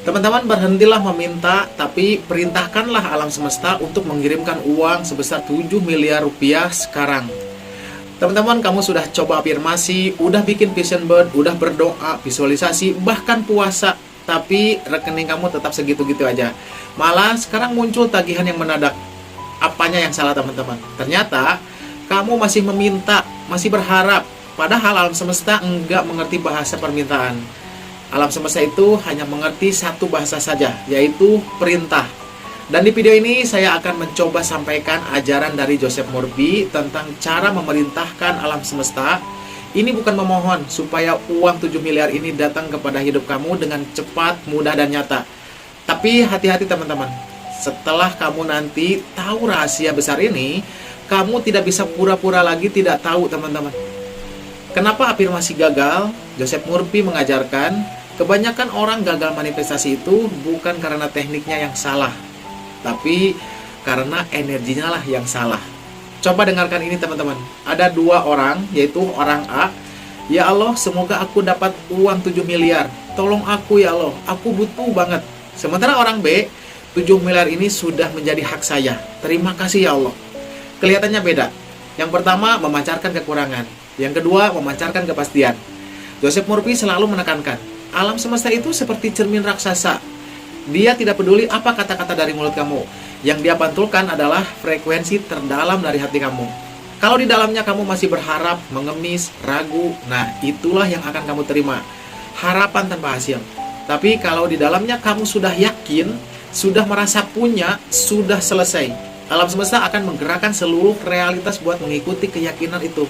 Teman-teman berhentilah meminta, tapi perintahkanlah alam semesta untuk mengirimkan uang sebesar 7 miliar rupiah sekarang. Teman-teman, kamu sudah coba afirmasi, udah bikin vision board, udah berdoa, visualisasi, bahkan puasa, tapi rekening kamu tetap segitu-gitu aja. Malah sekarang muncul tagihan yang mendadak. Apanya yang salah, teman-teman? Ternyata kamu masih meminta, masih berharap, padahal alam semesta enggak mengerti bahasa permintaan. Alam semesta itu hanya mengerti satu bahasa saja, yaitu perintah. Dan di video ini saya akan mencoba sampaikan ajaran dari Joseph Murphy tentang cara memerintahkan alam semesta. Ini bukan memohon supaya uang 7 miliar ini datang kepada hidup kamu dengan cepat, mudah, dan nyata. Tapi hati-hati teman-teman, setelah kamu nanti tahu rahasia besar ini, kamu tidak bisa pura-pura lagi tidak tahu, teman-teman. Kenapa afirmasi gagal? Joseph Murphy mengajarkan, kebanyakan orang gagal manifestasi itu bukan karena tekniknya yang salah, tapi karena energinya lah yang salah. Coba dengarkan ini teman-teman. Ada dua orang, yaitu orang A, ya Allah, semoga aku dapat uang 7 miliar. Tolong aku ya Allah, aku butuh banget. Sementara orang B, 7 miliar ini sudah menjadi hak saya. Terima kasih ya Allah. Kelihatannya beda. Yang pertama memancarkan kekurangan, yang kedua memancarkan kepastian. Joseph Murphy selalu menekankan, alam semesta itu seperti cermin raksasa. Dia tidak peduli apa kata-kata dari mulut kamu. Yang dia pantulkan adalah frekuensi terdalam dari hati kamu. Kalau di dalamnya kamu masih berharap, mengemis, ragu, nah itulah yang akan kamu terima. Harapan tanpa hasil. Tapi kalau di dalamnya kamu sudah yakin, sudah merasa punya, sudah selesai, alam semesta akan menggerakkan seluruh realitas buat mengikuti keyakinan itu.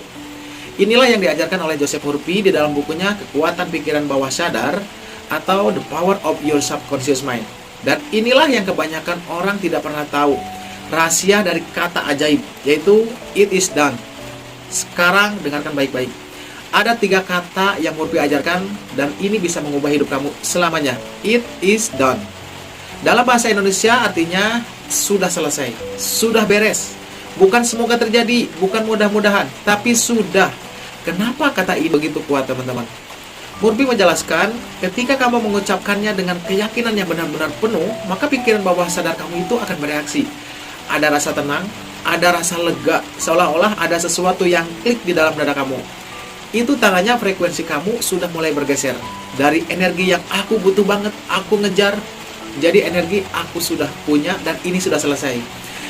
Inilah yang diajarkan oleh Joseph Murphy di dalam bukunya Kekuatan Pikiran Bawah Sadar atau The Power of Your Subconscious Mind. Dan inilah yang kebanyakan orang tidak pernah tahu. Rahasia dari kata ajaib, yaitu it is done. Sekarang dengarkan baik-baik. Ada 3 kata yang Murphy ajarkan dan ini bisa mengubah hidup kamu selamanya. It is done. Dalam bahasa Indonesia artinya sudah selesai, sudah beres. Bukan semoga terjadi, bukan mudah-mudahan, tapi sudah. Kenapa kata ini begitu kuat, teman-teman? Murphy menjelaskan, ketika kamu mengucapkannya dengan keyakinan yang benar-benar penuh, maka pikiran bawah sadar kamu itu akan bereaksi. Ada rasa tenang, ada rasa lega, seolah-olah ada sesuatu yang klik di dalam dada kamu. Itu tandanya frekuensi kamu sudah mulai bergeser. Dari energi yang aku butuh banget, aku ngejar, jadi energi aku sudah punya dan ini sudah selesai.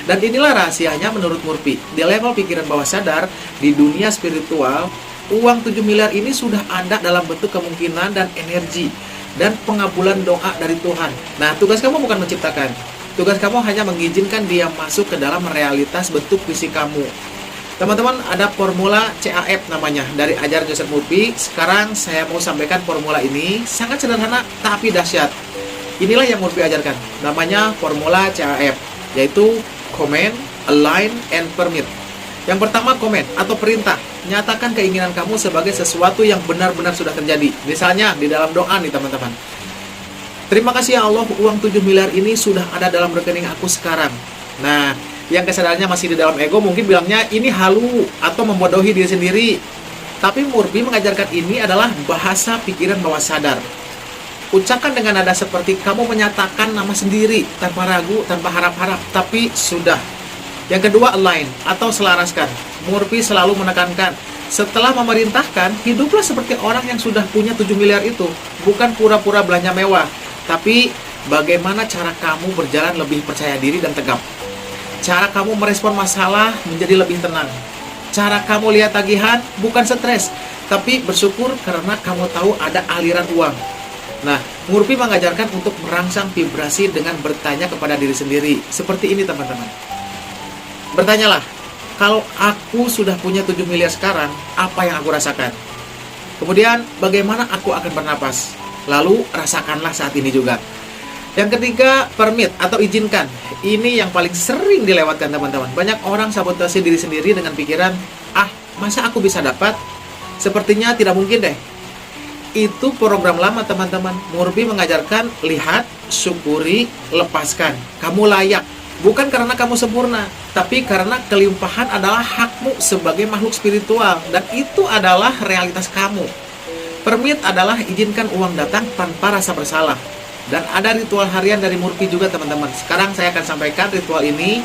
Dan inilah rahasianya menurut Murphy. Di level pikiran bawah sadar, di dunia spiritual, uang 7 miliar ini sudah ada dalam bentuk kemungkinan dan energi dan pengabulan doa dari Tuhan. Nah, tugas kamu bukan menciptakan. Tugas kamu hanya mengizinkan dia masuk ke dalam realitas bentuk fisik kamu. Teman-teman, ada formula CAF namanya dari ajaran Joseph Murphy. Sekarang saya mau sampaikan formula ini. Sangat sederhana tapi dahsyat. Inilah yang Murphy ajarkan. Namanya formula CAF, yaitu Command, Align, and Permit. Yang pertama, command atau perintah. Nyatakan keinginan kamu sebagai sesuatu yang benar-benar sudah terjadi. Misalnya di dalam doa nih teman-teman. Terima kasih ya Allah, uang 7 miliar ini sudah ada dalam rekening aku sekarang. Nah, yang kesadarannya masih di dalam ego mungkin bilangnya ini halu atau membodohi diri sendiri. Tapi Murphy mengajarkan ini adalah bahasa pikiran bawah sadar. Ucapkan dengan nada seperti kamu menyatakan nama sendiri, tanpa ragu, tanpa harap-harap, tapi sudah. Yang kedua, align atau selaraskan. Murphy selalu menekankan, setelah memerintahkan, hiduplah seperti orang yang sudah punya 7 miliar itu. Bukan pura-pura belanja mewah, tapi bagaimana cara kamu berjalan lebih percaya diri dan tegap. Cara kamu merespon masalah menjadi lebih tenang. Cara kamu lihat tagihan bukan stres, tapi bersyukur karena kamu tahu ada aliran uang. Nah, Murphy mengajarkan untuk merangsang vibrasi dengan bertanya kepada diri sendiri. Seperti ini teman-teman. Bertanyalah, kalau aku sudah punya 7 miliar sekarang, apa yang aku rasakan? Kemudian, bagaimana aku akan bernapas? Lalu, rasakanlah saat ini juga. Yang ketiga, permit atau izinkan. Ini yang paling sering dilewatkan teman-teman. Banyak orang sabotase diri sendiri dengan pikiran, masa aku bisa dapat? Sepertinya tidak mungkin deh. Itu program lama teman-teman. Murphy mengajarkan, lihat, syukuri, lepaskan. Kamu layak. Bukan karena kamu sempurna, tapi karena kelimpahan adalah hakmu sebagai makhluk spiritual. Dan itu adalah realitas kamu. Permit adalah izinkan uang datang tanpa rasa bersalah. Dan ada ritual harian dari Murphy juga teman-teman. Sekarang saya akan sampaikan ritual ini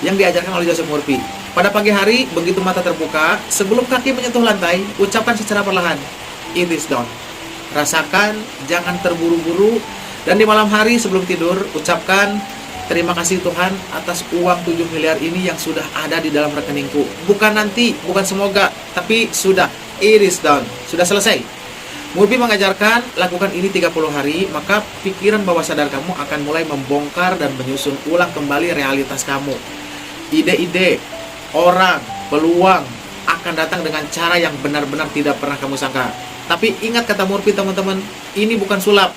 yang diajarkan oleh Joseph Murphy. Pada pagi hari, begitu mata terbuka, sebelum kaki menyentuh lantai, ucapkan secara perlahan, "It is done." Rasakan, jangan terburu-buru. Dan di malam hari sebelum tidur, ucapkan, "Terima kasih Tuhan atas uang 7 miliar ini yang sudah ada di dalam rekeningku." Bukan nanti, bukan semoga, tapi sudah. It is done. Sudah selesai. Murphy mengajarkan, lakukan ini 30 hari, maka pikiran bawah sadar kamu akan mulai membongkar dan menyusun ulang kembali realitas kamu. Ide-ide, orang, peluang akan datang dengan cara yang benar-benar tidak pernah kamu sangka. Tapi ingat kata Murphy teman-teman, ini bukan sulap.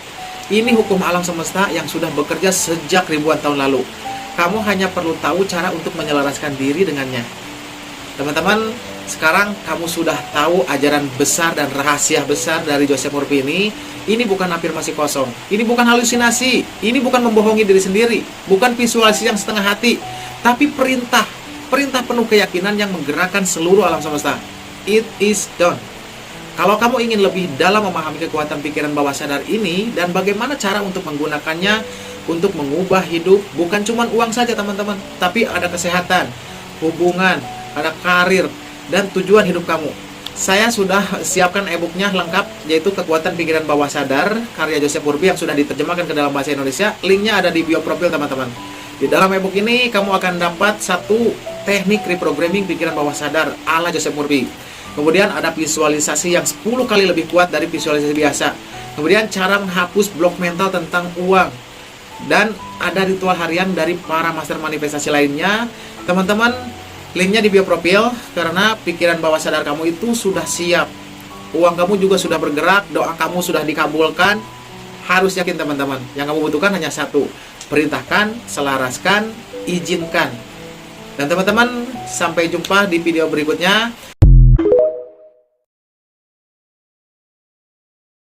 Ini hukum alam semesta yang sudah bekerja sejak ribuan tahun lalu. Kamu hanya perlu tahu cara untuk menyelaraskan diri dengannya. Teman-teman, sekarang kamu sudah tahu ajaran besar dan rahasia besar dari Joseph Murphy ini. Ini bukan afirmasi kosong. Ini bukan halusinasi. Ini bukan membohongi diri sendiri. Bukan visualisasi yang setengah hati. Tapi perintah. Perintah penuh keyakinan yang menggerakkan seluruh alam semesta. It is done. Kalau kamu ingin lebih dalam memahami kekuatan pikiran bawah sadar ini dan bagaimana cara untuk menggunakannya untuk mengubah hidup, bukan cuma uang saja teman-teman, tapi ada kesehatan, hubungan, ada karir, dan tujuan hidup kamu. Saya sudah siapkan e-booknya lengkap, yaitu Kekuatan Pikiran Bawah Sadar, karya Joseph Murphy yang sudah diterjemahkan ke dalam bahasa Indonesia. Linknya ada di bio profil teman-teman. Di dalam e-book ini, kamu akan dapat satu teknik reprogramming pikiran bawah sadar ala Joseph Murphy. Kemudian ada visualisasi yang 10 kali lebih kuat dari visualisasi biasa. Kemudian cara menghapus blok mental tentang uang. Dan ada ritual harian dari para master manifestasi lainnya. Teman-teman, linknya di bio profil, karena pikiran bawah sadar kamu itu sudah siap. Uang kamu juga sudah bergerak, doa kamu sudah dikabulkan. Harus yakin teman-teman, yang kamu butuhkan hanya satu. Perintahkan, selaraskan, izinkan. Dan teman-teman, sampai jumpa di video berikutnya.